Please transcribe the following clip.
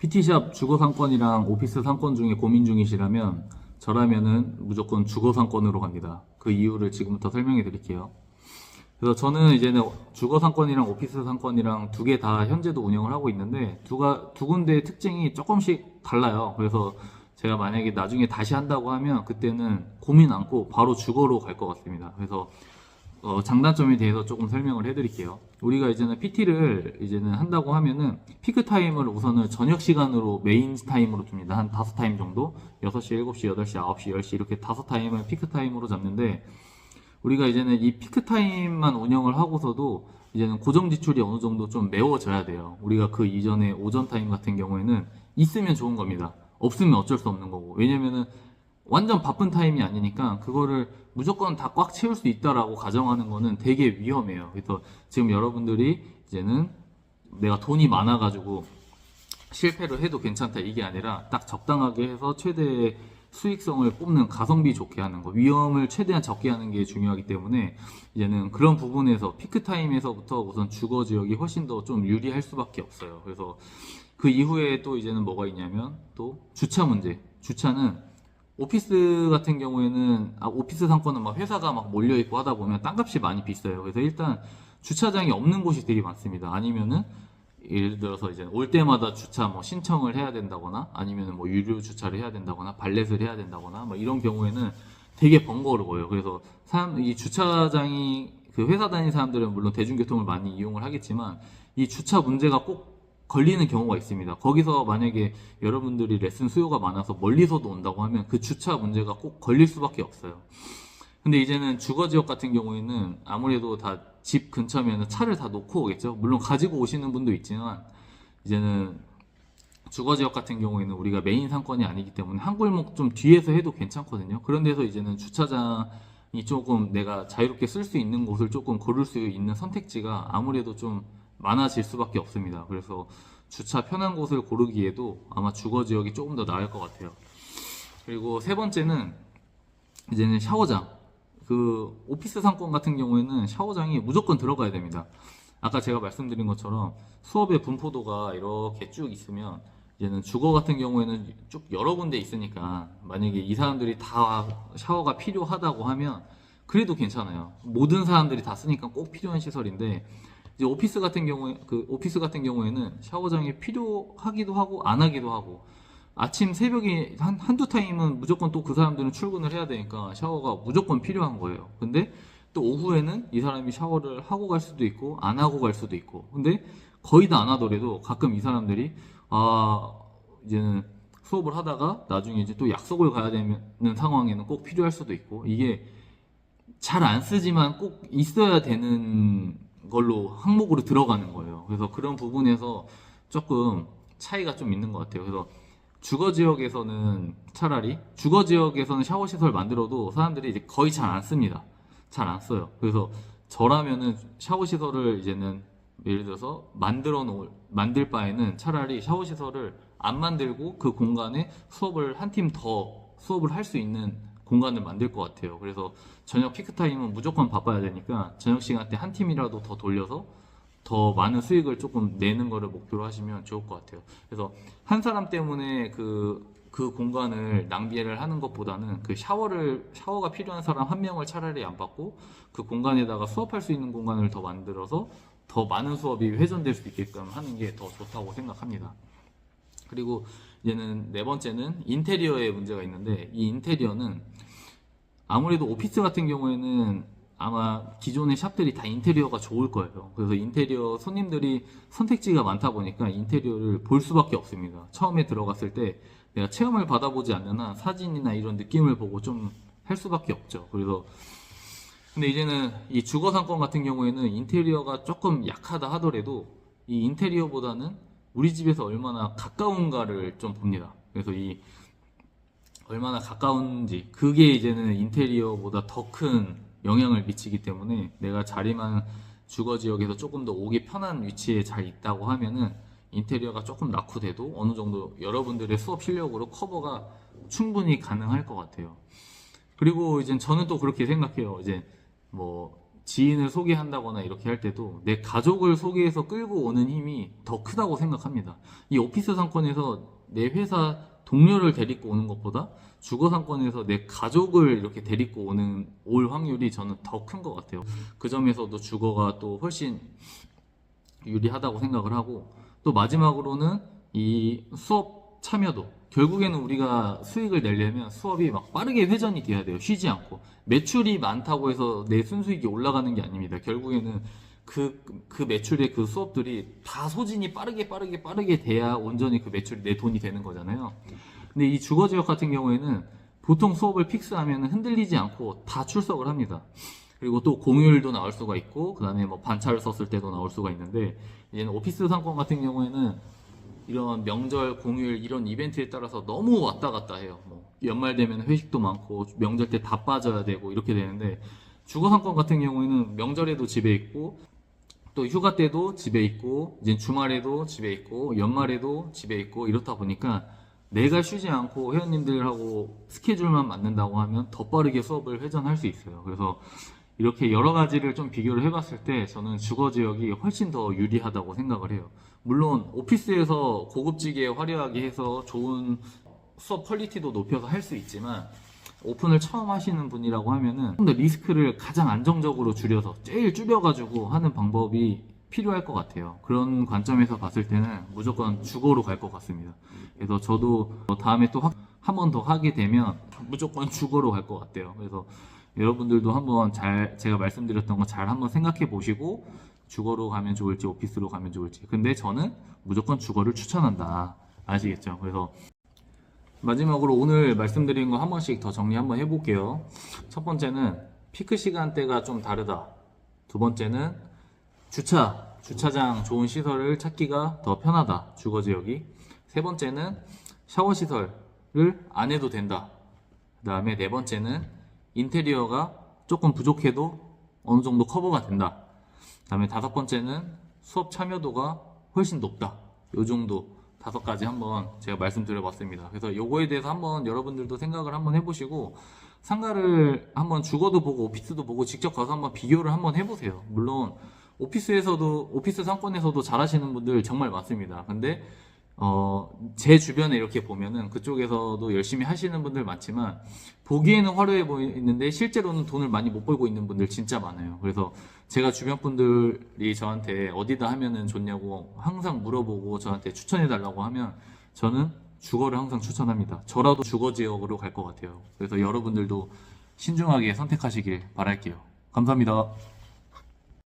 PT샵 주거 상권이랑 오피스 상권 중에 고민 중이시라면 저라면은 무조건 주거 상권으로 갑니다. 그 이유를 지금부터 설명해 드릴게요. 그래서 저는 이제는 주거 상권이랑 오피스 상권이랑 두 개 다 현재도 운영을 하고 있는데 두 군데의 특징이 조금씩 달라요. 그래서 제가 만약에 나중에 다시 한다고 하면 그때는 고민 않고 바로 주거로 갈 것 같습니다. 그래서 장단점에 대해서 조금 설명을 해드릴게요. 우리가 이제는 PT를 이제는 한다고 하면은 피크 타임을 우선은 저녁 시간으로 메인 타임으로 둡니다. 한 5타임 정도. 6시, 7시, 8시, 9시, 10시 이렇게 5타임을 피크 타임으로 잡는데 우리가 이제는 이 피크 타임만 운영을 하고서도 이제는 고정 지출이 어느 정도 좀 메워져야 돼요. 우리가 그 이전에 오전 타임 같은 경우에는 있으면 좋은 겁니다. 없으면 어쩔 수 없는 거고. 왜냐면은 완전 바쁜 타임이 아니니까 그거를 무조건 다 꽉 채울 수 있다라고 가정하는 거는 되게 위험해요. 그래서 지금 여러분들이 이제는 내가 돈이 많아가지고 실패를 해도 괜찮다 이게 아니라 딱 적당하게 해서 최대의 수익성을 뽑는 가성비 좋게 하는 거, 위험을 최대한 적게 하는 게 중요하기 때문에 이제는 그런 부분에서 피크 타임에서부터 우선 주거 지역이 훨씬 더 좀 유리할 수밖에 없어요. 그래서 그 이후에 또 이제는 뭐가 있냐면 또 주차 문제. 주차는 오피스 같은 경우에는 오피스 상권은 막 회사가 막 몰려 있고 하다 보면 땅값이 많이 비싸요. 그래서 일단 주차장이 없는 곳이 되게 많습니다. 아니면은 예를 들어서 이제 올 때마다 주차 뭐 신청을 해야 된다거나 아니면 뭐 유료 주차를 해야 된다거나 발렛을 해야 된다거나 뭐 이런 경우에는 되게 번거로워요. 그래서 이 주차장이 그 회사 다니는 사람들은 물론 대중교통을 많이 이용을 하겠지만 이 주차 문제가 꼭 걸리는 경우가 있습니다. 거기서 만약에 여러분들이 레슨 수요가 많아서 멀리서도 온다고 하면 그 주차 문제가 꼭 걸릴 수밖에 없어요. 근데 이제는 주거 지역 같은 경우에는 아무래도 다 집 근처면 차를 다 놓고 오겠죠. 물론 가지고 오시는 분도 있지만 이제는 주거 지역 같은 경우에는 우리가 메인 상권이 아니기 때문에 한 골목 좀 뒤에서 해도 괜찮거든요. 그런 데서 이제는 주차장이 조금 내가 자유롭게 쓸 수 있는 곳을 조금 고를 수 있는 선택지가 아무래도 좀 많아질 수밖에 없습니다. 그래서 주차 편한 곳을 고르기에도 아마 주거 지역이 조금 더 나을 것 같아요. 그리고 세 번째는 이제는 샤워장. 그 오피스 상권 같은 경우에는 샤워장이 무조건 들어가야 됩니다. 아까 제가 말씀드린 것처럼 수업의 분포도가 이렇게 쭉 있으면 이제는 주거 같은 경우에는 쭉 여러 군데 있으니까 만약에 이 사람들이 다 샤워가 필요하다고 하면 그래도 괜찮아요. 모든 사람들이 다 쓰니까 꼭 필요한 시설인데 이제 오피스 같은 경우에는 샤워장이 필요하기도 하고 안 하기도 하고 아침 새벽에 한두 타임은 무조건 또 그 사람들은 출근을 해야 되니까 샤워가 무조건 필요한 거예요. 근데 또 오후에는 이 사람이 샤워를 하고 갈 수도 있고 안 하고 갈 수도 있고 근데 거의 다 안 하더라도 가끔 이 사람들이 이제는 수업을 하다가 나중에 이제 또 약속을 가야 되는 상황에는 꼭 필요할 수도 있고 이게 잘 안 쓰지만 꼭 있어야 되는 걸로 항목으로 들어가는 거예요. 그래서 그런 부분에서 조금 차이가 좀 있는 것 같아요. 그래서 주거 지역에서는 차라리 주거 지역에서는 샤워 시설 만들어도 사람들이 이제 거의 잘 안 씁니다. 잘 안 써요. 그래서 저라면은 샤워 시설을 이제는 예를 들어서 만들 바에는 차라리 샤워 시설을 안 만들고 그 공간에 수업을 한 팀 더 수업을 할 수 있는 공간을 만들 것 같아요. 그래서 저녁 피크 타임은 무조건 바빠야 되니까 저녁 시간 때 한 팀이라도 더 돌려서 더 많은 수익을 조금 내는 거를 목표로 하시면 좋을 것 같아요. 그래서 한 사람 때문에 그 공간을 낭비를 하는 것보다는 그 샤워가 필요한 사람 한 명을 차라리 안 받고 그 공간에다가 수업할 수 있는 공간을 더 만들어서 더 많은 수업이 회전될 수 있게끔 하는 게 더 좋다고 생각합니다. 그리고 이제는 네 번째는 인테리어에 문제가 있는데 이 인테리어는 아무래도 오피스 같은 경우에는 아마 기존의 샵들이 다 인테리어가 좋을 거예요. 그래서 인테리어 손님들이 선택지가 많다 보니까 인테리어를 볼 수밖에 없습니다. 처음에 들어갔을 때 내가 체험을 받아보지 않는 한 사진이나 이런 느낌을 보고 좀 할 수밖에 없죠. 그래서 근데 이제는 이 주거 상권 같은 경우에는 인테리어가 조금 약하다 하더라도 이 인테리어보다는 우리 집에서 얼마나 가까운가를 좀 봅니다. 그래서 이 얼마나 가까운지 그게 이제는 인테리어보다 더 큰 영향을 미치기 때문에 내가 자리만 주거 지역에서 조금 더 오기 편한 위치에 잘 있다고 하면은 인테리어가 조금 낙후돼도 어느 정도 여러분들의 수업 실력으로 커버가 충분히 가능할 것 같아요. 그리고 이제 저는 또 그렇게 생각해요. 이제 뭐 지인을 소개한다거나 이렇게 할 때도 내 가족을 소개해서 끌고 오는 힘이 더 크다고 생각합니다. 이 오피스 상권에서 내 회사 동료를 데리고 오는 것보다 주거 상권에서 내 가족을 이렇게 데리고 올 확률이 저는 더 큰 것 같아요. 그 점에서도 주거가 또 훨씬 유리하다고 생각을 하고, 또 마지막으로는 이 수업 참여도, 결국에는 우리가 수익을 내려면 수업이 막 빠르게 회전이 돼야 돼요. 쉬지 않고. 매출이 많다고 해서 내 순수익이 올라가는 게 아닙니다. 결국에는 그 매출의 그 수업들이 다 소진이 빠르게 돼야 온전히 그 매출이 내 돈이 되는 거잖아요. 근데 이 주거지역 같은 경우에는 보통 수업을 픽스하면 흔들리지 않고 다 출석을 합니다. 그리고 또 공휴일도 나올 수가 있고, 그 다음에 뭐 반차를 썼을 때도 나올 수가 있는데, 이제는 오피스 상권 같은 경우에는 이런 명절, 공휴일 이런 이벤트에 따라서 너무 왔다 갔다 해요. 뭐 연말 되면 회식도 많고 명절 때 다 빠져야 되고 이렇게 되는데, 주거 상권 같은 경우에는 명절에도 집에 있고, 또 휴가 때도 집에 있고, 이제 주말에도 집에 있고, 연말에도 집에 있고, 이렇다 보니까 내가 쉬지 않고 회원님들하고 스케줄만 맞는다고 하면 더 빠르게 수업을 회전할 수 있어요. 그래서 이렇게 여러 가지를 좀 비교를 해봤을 때 저는 주거 지역이 훨씬 더 유리하다고 생각을 해요. 물론 오피스에서 고급지게 화려하게 해서 좋은 수업 퀄리티도 높여서 할 수 있지만, 오픈을 처음 하시는 분이라고 하면은 좀 더 리스크를 가장 안정적으로 줄여서 제일 줄여가지고 하는 방법이 필요할 것 같아요. 그런 관점에서 봤을 때는 무조건 주거로 갈 것 같습니다. 그래서 저도 다음에 또 한 번 더 하게 되면 무조건 주거로 갈 것 같아요. 그래서 여러분들도 한번 제가 말씀드렸던 거 잘 한번 생각해 보시고, 주거로 가면 좋을지 오피스로 가면 좋을지. 근데 저는 무조건 주거를 추천한다. 아시겠죠? 그래서 마지막으로 오늘 말씀드린 거 한 번씩 더 정리 한번 해볼게요. 첫 번째는 피크 시간대가 좀 다르다. 두 번째는 주차장 좋은 시설을 찾기가 더 편하다. 주거 지역이. 세 번째는 샤워 시설을 안 해도 된다. 그 다음에 네 번째는 인테리어가 조금 부족해도 어느 정도 커버가 된다. 그 다음에 다섯 번째는 수업 참여도가 훨씬 높다. 요 정도 5가지 한번 제가 말씀드려봤습니다. 그래서 요거에 대해서 한번 여러분들도 생각을 한번 해보시고, 상가를 한번 주거도 보고 오피스도 보고 직접 가서 한번 비교를 한번 해보세요. 물론 오피스 상권에서도 잘하시는 분들 정말 많습니다. 근데 제 주변에 이렇게 보면은 그쪽에서도 열심히 하시는 분들 많지만, 보기에는 화려해 보이는데 실제로는 돈을 많이 못 벌고 있는 분들 진짜 많아요. 그래서 제가 주변 분들이 저한테 어디다 하면은 좋냐고 항상 물어보고 저한테 추천해 달라고 하면 저는 주거를 항상 추천합니다. 저라도 주거 지역으로 갈 것 같아요. 그래서 여러분들도 신중하게 선택하시길 바랄게요. 감사합니다.